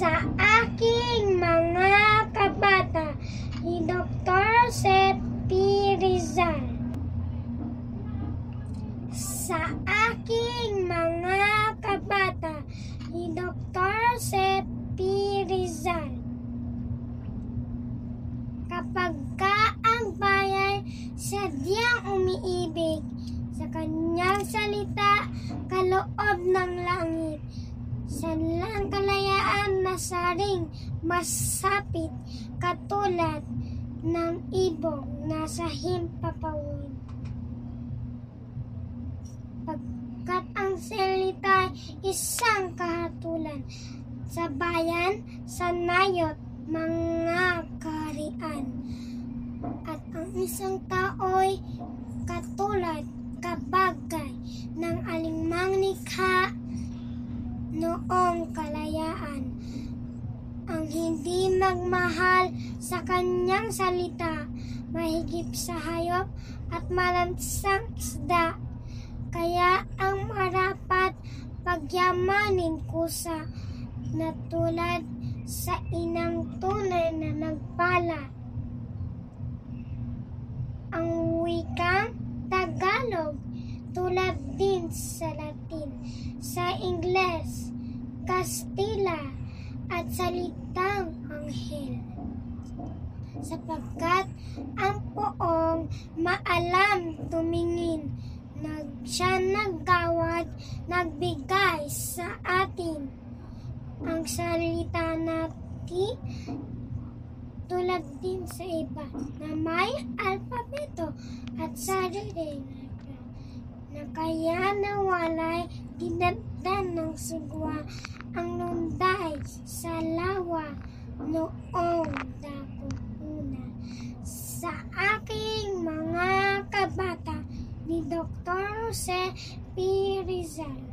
Sa aking mga kabata, ni Dr. Jose P. Rizal. Sa aking mga kabata, ni Dr. Jose P. Rizal. Kapag ang bayan sadyang umiibig sa kanyang salita, kaloob ng langit, sanlang kalayaan na saring masapit, katulad ng ibong nasa himpapawid. Pagkat ang salita isang kahatulan sa bayan, sa nayot, mga kaharian. At ang isang tao'y katulad, kabagay ng alinmang nikha noong kalayaan. Ang hindi magmahal sa kanyang salita, mahigip sa hayop at malansang isda. Kaya ang marapat pagyamanin kusa na tulad sa inang tunay na nagpala. Ang wikang Tagalog tulad din sa Latin, sa Ingles, Kastila at salitang Anghel. Sapagkat ang poong maalam tumingin, siya naggawad, nagbigay sa atin ang salita natin tulad din sa iba na may alpabeto at sarili na kaya nawalay dinagdan ng sigwa ang lunday sa lawa noong dakong una. Sa aking mga kabata, ni Dr. Jose P. Rizal.